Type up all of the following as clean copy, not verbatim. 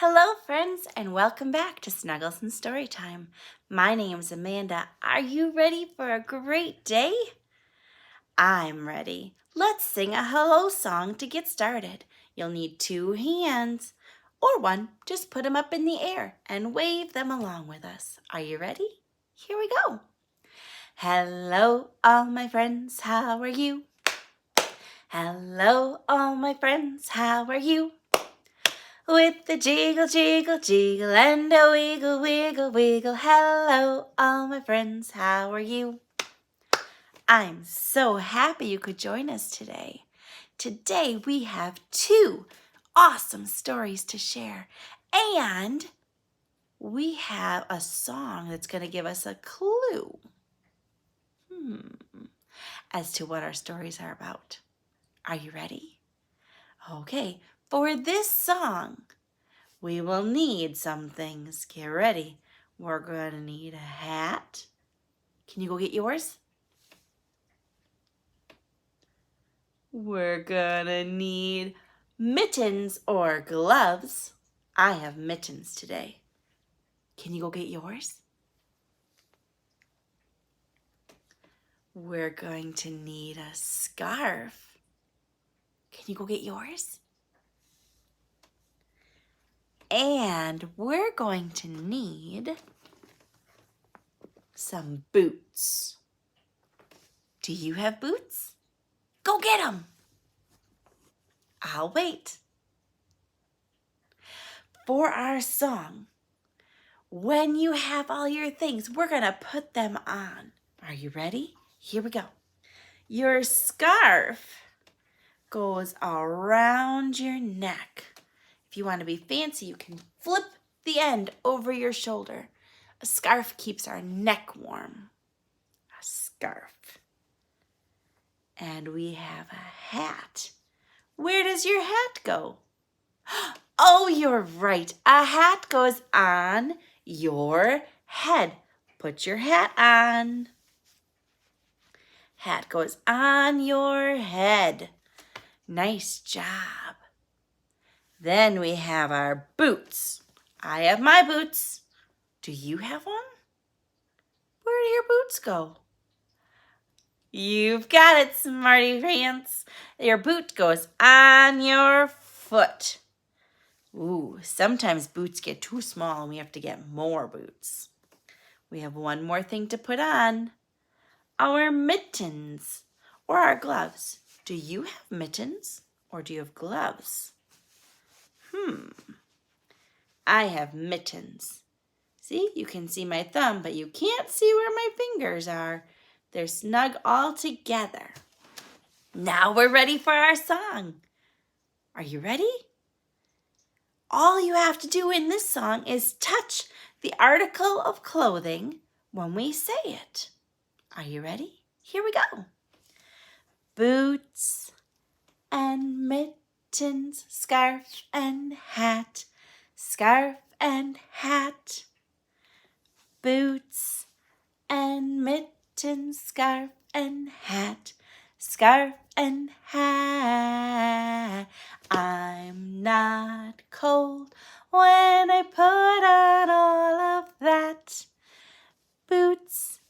Hello, friends, and welcome back to Snuggles and Storytime. My name's Amanda. Are you ready for a great day? I'm ready. Let's sing a hello song to get started. You'll need 2 hands, or one. Just put them up in the air and wave them along with us. Are you ready? Here we go. Hello, all my friends, how are you? Hello, all my friends, how are you? With the jiggle, jiggle, jiggle, and a wiggle, wiggle, wiggle. Hello, all my friends, how are you? I'm so happy you could join us today. Today we have 2 awesome stories to share, and we have a song that's going to give us a clue as to what our stories are about. Are you ready? Okay, for this song, we will need some things. Get ready. We're going to need a hat. Can you go get yours? We're going to need mittens or gloves. I have mittens today. Can you go get yours? We're going to need a scarf. Can you go get yours? And we're going to need some boots. Do you have boots? Go get them. I'll wait. For our song, when you have all your things, we're going to put them on. Are you ready? Here we go. Your scarf goes around your neck. If you want to be fancy, you can flip the end over your shoulder. A scarf keeps our neck warm. A scarf. And we have a hat. Where does your hat go? Oh, you're right. A hat goes on your head. Put your hat on. Hat goes on your head. Nice job. Then we have our boots. I have my boots. Do you have one? Where do your boots go? You've got it, smarty pants. Your boot goes on your foot. Ooh, sometimes boots get too small and we have to get more boots. We have one more thing to put on. Our mittens or our gloves. Do you have mittens or do you have gloves? I have mittens. See, you can see my thumb, but you can't see where my fingers are. They're snug all together. Now we're ready for our song. Are you ready? All you have to do in this song is touch the article of clothing when we say it. Are you ready? Here we go. Boots and mittens, scarf and hat, scarf and hat. Boots and mittens, scarf and hat, scarf and hat. I'm not cold when I put on all of that. Boots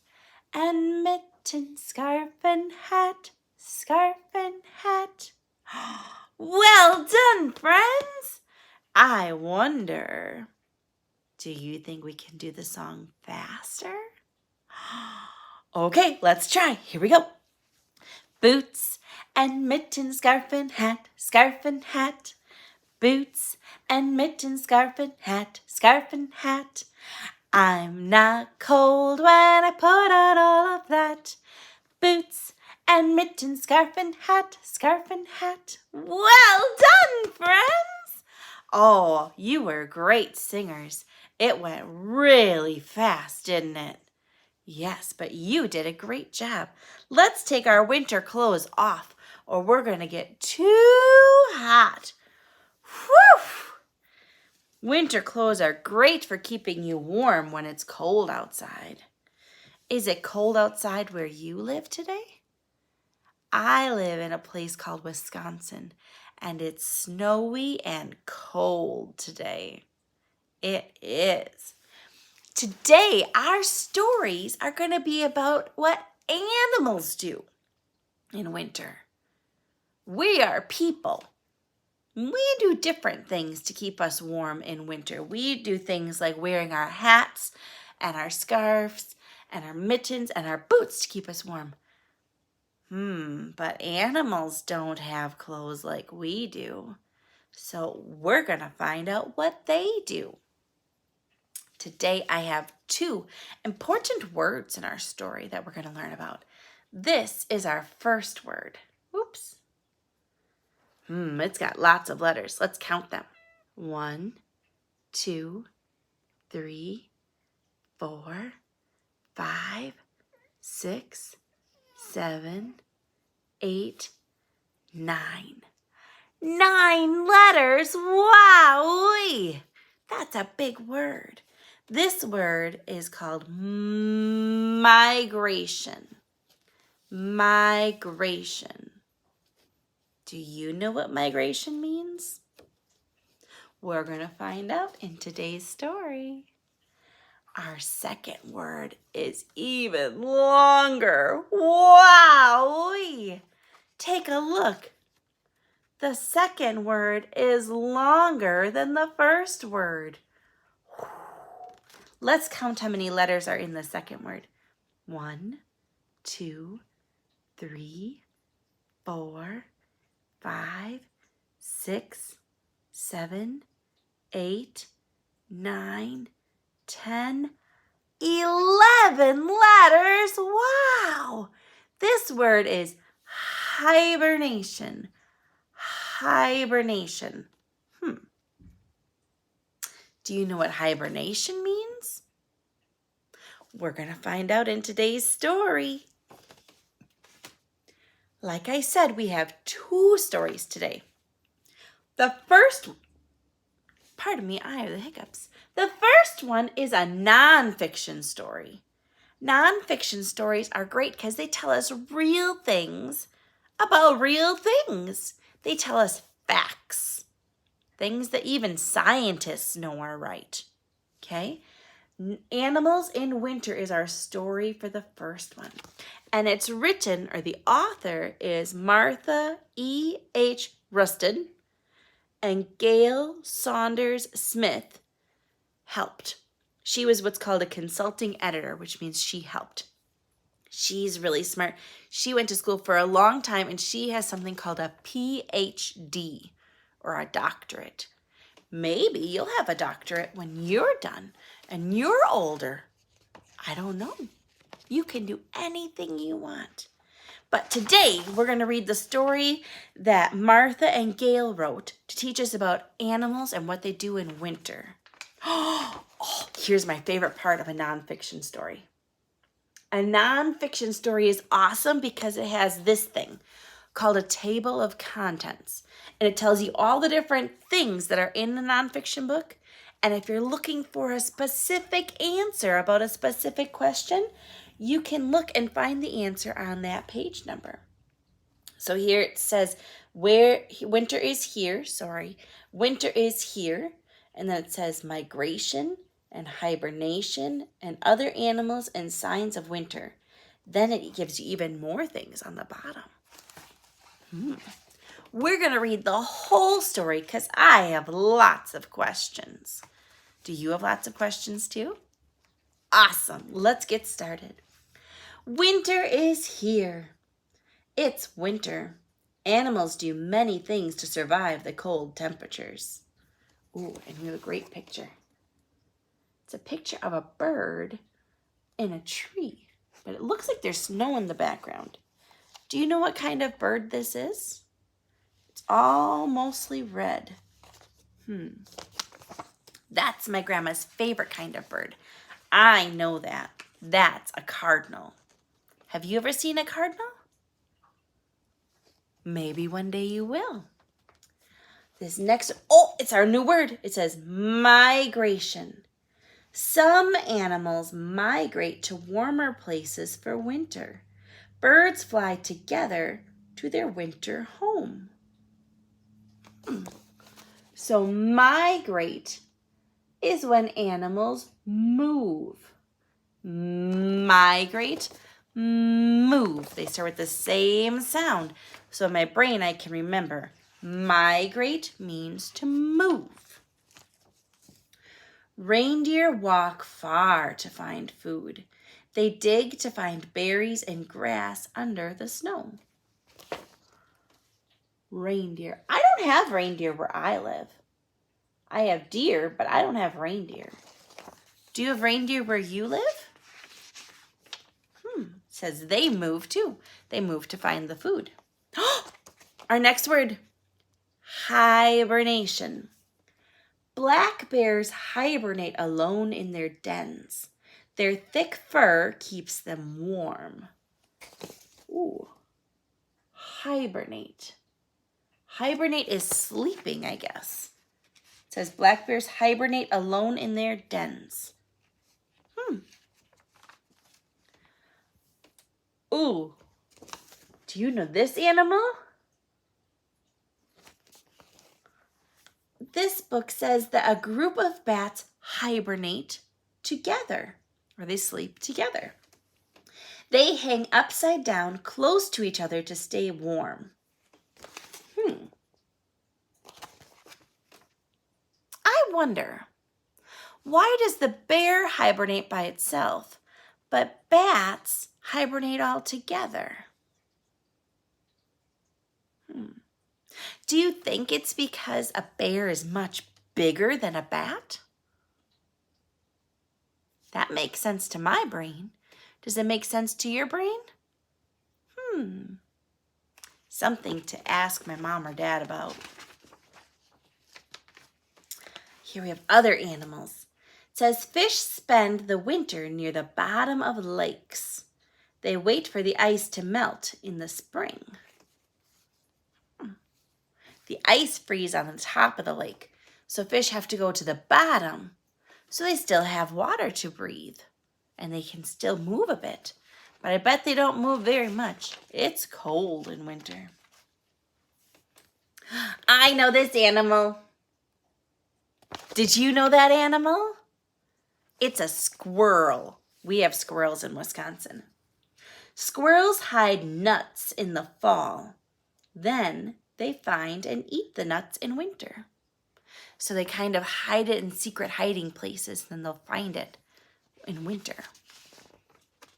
and mittens, scarf and hat, scarf and hat. Well done, friends! I wonder, do you think we can do the song faster? Okay, let's try. Here we go. Boots and mittens, scarf and hat, scarf and hat. Boots and mittens, scarf and hat, scarf and hat. I'm not cold when I put on all of that. Boots and mittens, scarf and hat, scarf and hat. Well done, friends! Oh, you were great singers. It went really fast, didn't it? Yes, but you did a great job. Let's take our winter clothes off or we're going to get too hot. Whew! Winter clothes are great for keeping you warm when it's cold outside. Is it cold outside where you live today? I live in a place called Wisconsin, and it's snowy and cold today. It is. Today, our stories are going to be about what animals do in winter. We are people. We do different things to keep us warm in winter. We do things like wearing our hats and our scarves and our mittens and our boots to keep us warm. But animals don't have clothes like we do. So we're going to find out what they do. Today I have two important words in our story that we're going to learn about. This is our first word. Oops. It's got lots of letters. Let's count them. 1, 2, 3, 4, 5, 6, 7, 8, 9. 9 letters. Wow! That's a big word. This word is called migration. Migration. Do you know what migration means? We're going to find out in today's story. Our second word is even longer. Wow! Take a look. The second word is longer than the first word. Let's count how many letters are in the second word. 1, 2, 3, 4, 5, 6, 7, 8, 9, 10, 11 letters. Wow! This word is hibernation. Hibernation. Do you know what hibernation means? We're going to find out in today's story. Like I said, we have 2 stories today. The first, I have the hiccups. The first one is a nonfiction story. Nonfiction stories are great because they tell us real things about real things. They tell us facts, things that even scientists know are right. Okay? Animals in Winter is our story for the first one. And it's written, or the author is Martha E.H. Rustad, and Gail Saunders-Smith helped. She was what's called a consulting editor, which means she helped. She's really smart. She went to school for a long time, and she has something called a PhD, or a doctorate. Maybe you'll have a doctorate when you're done and you're older. I don't know. You can do anything you want. But today, we're going to read the story that Martha and Gail wrote to teach us about animals and what they do in winter. Oh, here's my favorite part of a nonfiction story. A nonfiction story is awesome because it has this thing called a table of contents. And it tells you all the different things that are in the nonfiction book. And if you're looking for a specific answer about a specific question, you can look and find the answer on that page number. So here it says, winter is here. Winter is here. And then it says migration and hibernation and other animals and signs of winter. Then it gives you even more things on the bottom. We're going to read the whole story because I have lots of questions. Do you have lots of questions too? Awesome. Let's get started. Winter is here. It's winter. Animals do many things to survive the cold temperatures. Ooh, and we have a great picture. It's a picture of a bird in a tree, but it looks like there's snow in the background. Do you know what kind of bird this is? It's all mostly red. That's my grandma's favorite kind of bird. I know that. That's a cardinal. Have you ever seen a cardinal? Maybe one day you will. This next, it's our new word. It says migration. Some animals migrate to warmer places for winter. Birds fly together to their winter home. So migrate is when animals move. Migrate, move. They start with the same sound. So in my brain, I can remember migrate means to move. Reindeer walk far to find food. They dig to find berries and grass under the snow. Reindeer. I don't have reindeer where I live. I have deer, but I don't have reindeer. Do you have reindeer where you live? It says they move too. They move to find the food. Our next word, hibernation. Black bears hibernate alone in their dens. Their thick fur keeps them warm. Ooh, hibernate. Hibernate is sleeping, I guess. It says black bears hibernate alone in their dens. Ooh, do you know this animal? This book says that a group of bats hibernate together, or they sleep together. They hang upside down close to each other to stay warm. I wonder, why does the bear hibernate by itself, but bats hibernate all together? Do you think it's because a bear is much bigger than a bat? That makes sense to my brain. Does it make sense to your brain? Something to ask my mom or dad about. Here we have other animals. It says fish spend the winter near the bottom of lakes. They wait for the ice to melt in the spring. The ice freezes on the top of the lake, so fish have to go to the bottom, so they still have water to breathe, and they can still move a bit, but I bet they don't move very much. It's cold in winter. I know this animal. Did you know that animal? It's a squirrel. We have squirrels in Wisconsin. Squirrels hide nuts in the fall. Then they find and eat the nuts in winter. So they kind of hide it in secret hiding places, then they'll find it in winter.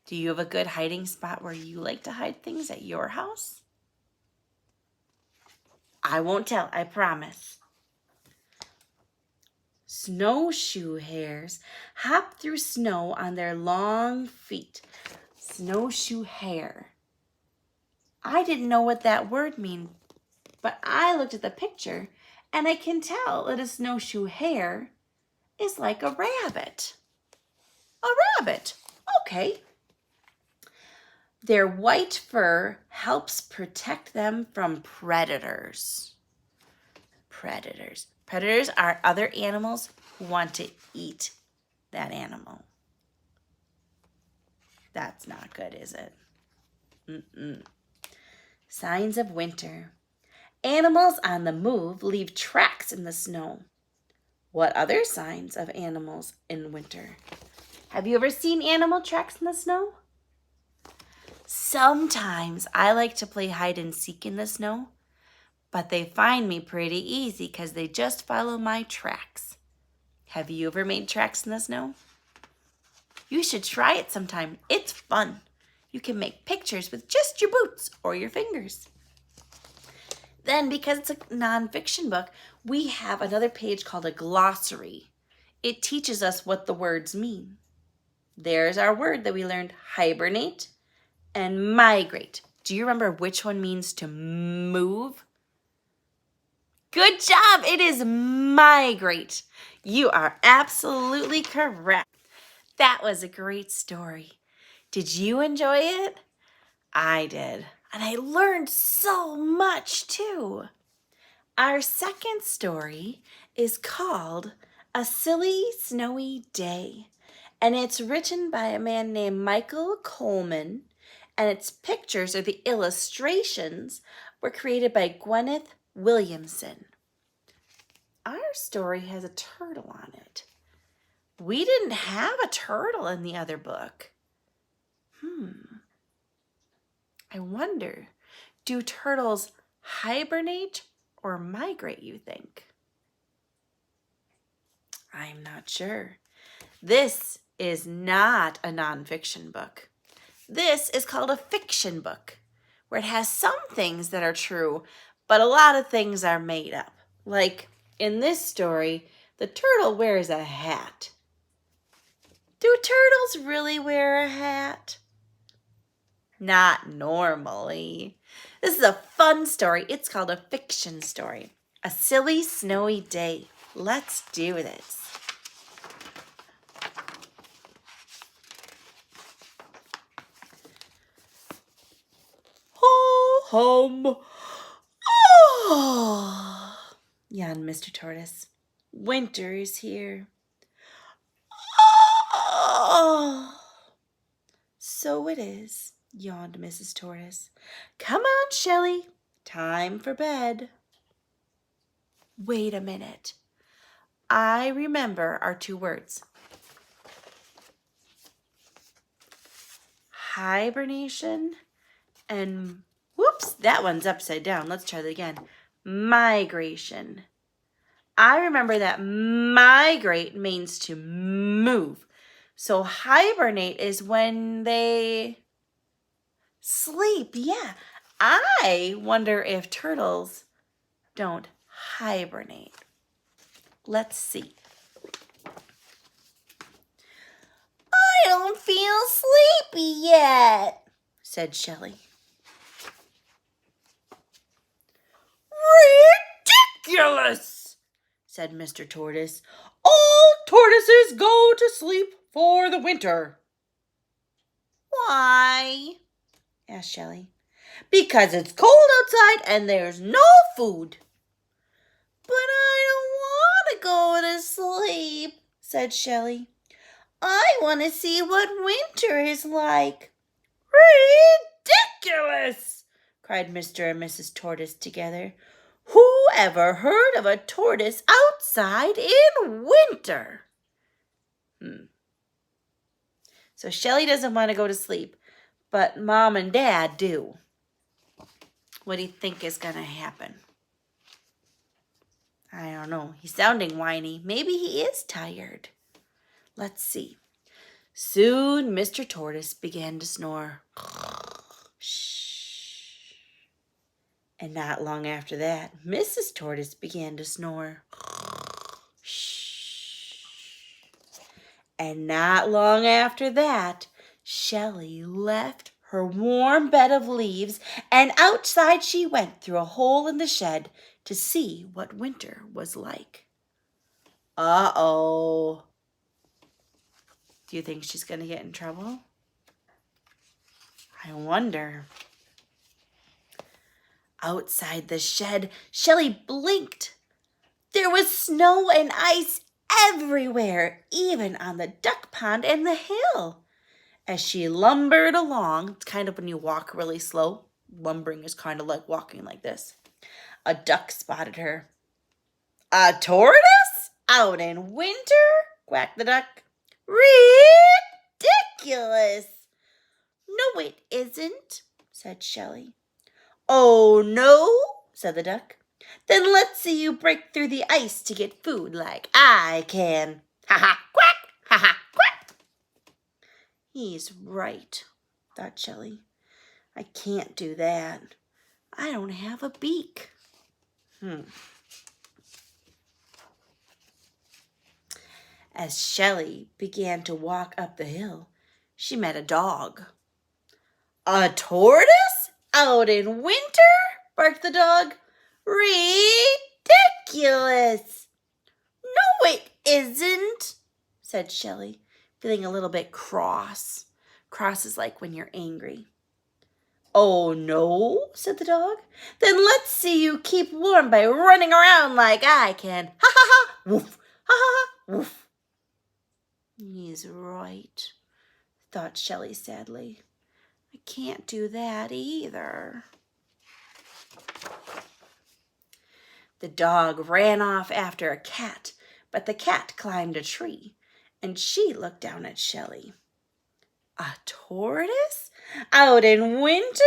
Do you have a good hiding spot where you like to hide things at your house? I won't tell, I promise. Snowshoe hares hop through snow on their long feet. Snowshoe hare. I didn't know what that word meant, but I looked at the picture and I can tell that a snowshoe hare is like a rabbit. A rabbit, okay. Their white fur helps protect them from predators. Predators. Predators are other animals who want to eat that animal. That's not good, is it? Signs of winter. Animals on the move leave tracks in the snow. What other signs of animals in winter? Have you ever seen animal tracks in the snow? Sometimes I like to play hide and seek in the snow, but they find me pretty easy because they just follow my tracks. Have you ever made tracks in the snow? You should try it sometime. It's fun. You can make pictures with just your boots or your fingers. Then, because it's a nonfiction book, we have another page called a glossary. It teaches us what the words mean. There's our word that we learned, hibernate and migrate. Do you remember which one means to move? Good job! It is migrate. You are absolutely correct. That was a great story. Did you enjoy it? I did. And I learned so much too. Our second story is called A Silly Snowy Day. And it's written by a man named Michael Coleman. And its pictures, or the illustrations, were created by Gwyneth Williamson. Our story has a turtle on it. We didn't have a turtle in the other book. I wonder, do turtles hibernate or migrate, you think? I'm not sure. This is not a nonfiction book. This is called a fiction book, where it has some things that are true, but a lot of things are made up. Like in this story, the turtle wears a hat. Do turtles really wear a hat? Not normally. This is a fun story. It's called a fiction story. A silly snowy day. Let's do this. Ho-hum. Oh, yawned Mr. Tortoise. Winter is here. Oh, so it is, yawned Mrs. Tortoise. Come on, Shelley. Time for bed. Wait a minute. I remember our two words. Hibernation and, whoops, that one's upside down. Let's try that again. Migration. I remember that migrate means to move. So hibernate is when they sleep. Yeah. I wonder if turtles don't hibernate. Let's see. I don't feel sleepy yet, said Shelley. Ridiculous, said Mr. Tortoise. All tortoises go to sleep for the winter. Why? Asked Shelley. Because it's cold outside and there's no food. But I don't want to go to sleep, said Shelley. I want to see what winter is like. Ridiculous, cried Mr. and Mrs. Tortoise together. Who ever heard of a tortoise outside in winter? So Shelley doesn't want to go to sleep, but Mom and Dad do. What do you think is going to happen? I don't know. He's sounding whiny. Maybe he is tired. Let's see. Soon Mr. Tortoise began to snore. Shh. And not long after that, Mrs. Tortoise began to snore. Shh. And not long after that, Shelley left her warm bed of leaves, and outside she went through a hole in the shed to see what winter was like. Uh-oh. Do you think she's going to get in trouble? I wonder. Outside the shed, Shelley blinked. There was snow and ice everywhere, even on the duck pond and the hill. As she lumbered along, it's kind of when you walk really slow. Lumbering is kind of like walking like this. A duck spotted her. A tortoise? Out in winter? Quacked the duck. Ridiculous. No, it isn't, said Shelley. Oh, no, said the duck. Then let's see you break through the ice to get food like I can. Ha ha, quack, ha ha, quack. He's right, thought Shelley. I can't do that. I don't have a beak. As Shelley began to walk up the hill, she met a dog. A tortoise? Out in winter? Barked the dog. Ridiculous. No, it isn't, said Shelley, feeling a little bit cross. Cross is like when you're angry. Oh, no, said the dog. Then let's see you keep warm by running around like I can. Ha ha ha, woof, ha ha ha, woof. He's right, thought Shelley sadly. I can't do that either. The dog ran off after a cat, but the cat climbed a tree, and she looked down at Shelley. A tortoise? Out in winter?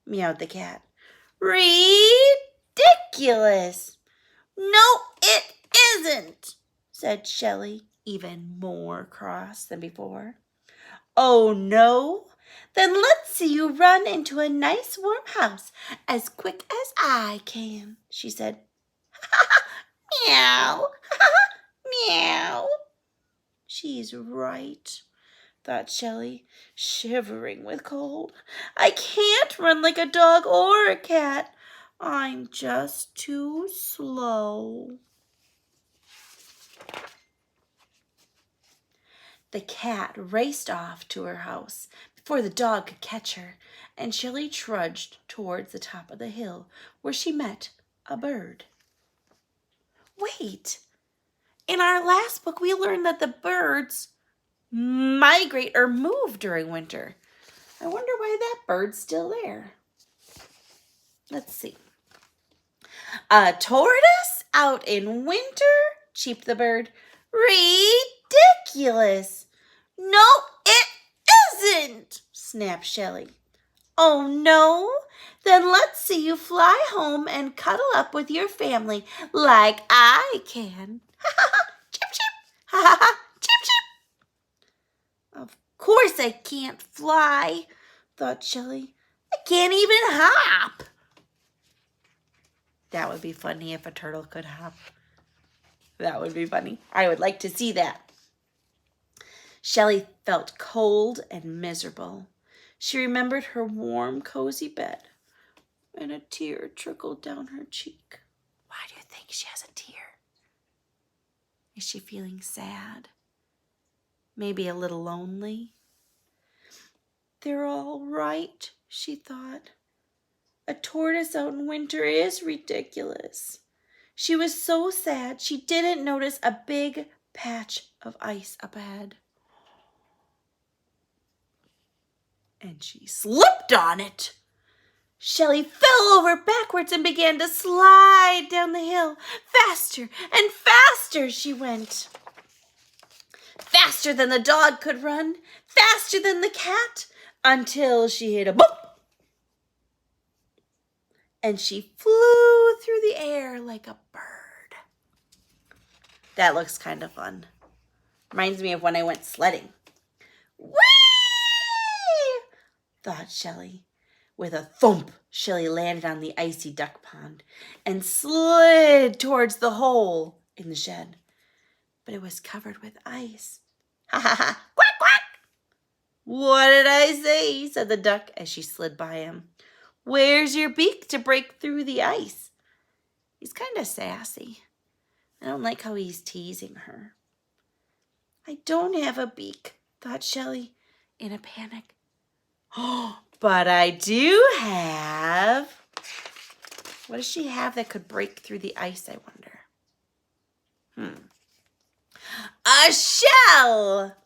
Meowed the cat. Ridiculous! No, it isn't, said Shelley, even more cross than before. Oh, no? Then let's see you run into a nice warm house as quick as I can, she said. Meow, meow. She's right, thought Shelley, shivering with cold. I can't run like a dog or a cat. I'm just too slow. The cat raced off to her house before the dog could catch her, and Shelley trudged towards the top of the hill where she met a bird. Wait! In our last book, we learned that the birds migrate or move during winter. I wonder why that bird's still there. Let's see. A tortoise out in winter? Cheeped the bird. Ridiculous! No, it isn't, snapped Shelley. Oh, no? Then let's see you fly home and cuddle up with your family like I can. Ha ha ha, chip chip. Ha ha ha, chip chip. Of course I can't fly, thought Shelley. I can't even hop. That would be funny if a turtle could hop. That would be funny. I would like to see that. Shelley felt cold and miserable. She remembered her warm, cozy bed, and a tear trickled down her cheek. Why do you think she has a tear? Is she feeling sad? Maybe a little lonely? They're all right, she thought. A tortoise out in winter is ridiculous. She was so sad she didn't notice a big patch of ice up ahead. And she slipped on it. Shelley fell over backwards and began to slide down the hill. Faster and faster she went. Faster than the dog could run, faster than the cat, until she hit a bump. And she flew through the air like a bird. That looks kind of fun. Reminds me of when I went sledding. Whee! Thought Shelley. With a thump, Shelley landed on the icy duck pond and slid towards the hole in the shed. But it was covered with ice. Ha ha ha! Quack quack! What did I say? Said the duck as she slid by him. Where's your beak to break through the ice? He's kind of sassy. I don't like how he's teasing her. I don't have a beak, thought Shelley in a panic. Oh, but I do have... What does she have that could break through the ice, I wonder? A shell!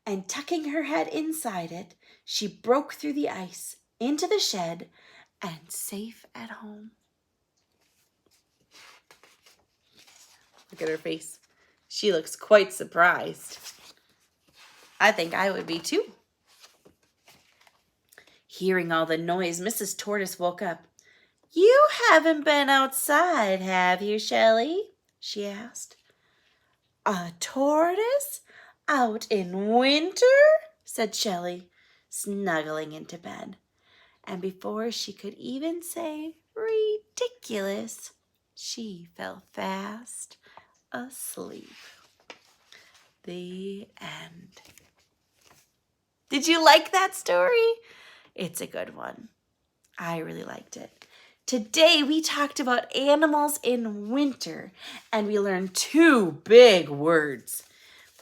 And tucking her head inside it, she broke through the ice into the shed and safe at home. Look at her face. She looks quite surprised. I think I would be too. Hearing all the noise, Mrs. Tortoise woke up. You haven't been outside, have you, Shelley? She asked. A tortoise? Out in winter? Said Shelley, snuggling into bed. And before she could even say ridiculous, she fell fast asleep. The end. Did you like that story? It's a good one. I really liked it. Today we talked about animals in winter, and we learned two big words.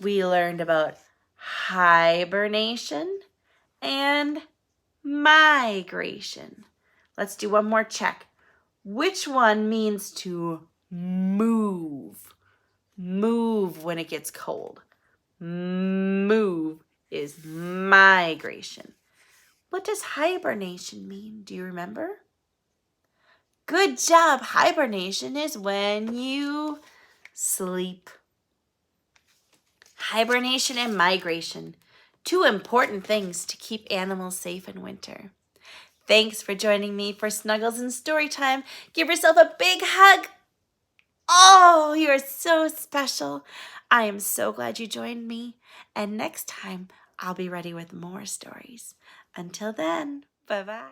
We learned about hibernation and migration. Let's do one more check. Which one means to move? Move when it gets cold. Move is migration. What does hibernation mean? Do you remember? Good job. Hibernation is when you sleep. hibernation and migration. 2 important things to keep animals safe in winter. Thanks for joining me for Snuggles and Storytime. Give yourself a big hug. Oh, you are so special. I am so glad you joined me. And next time, I'll be ready with more stories. Until then, bye-bye.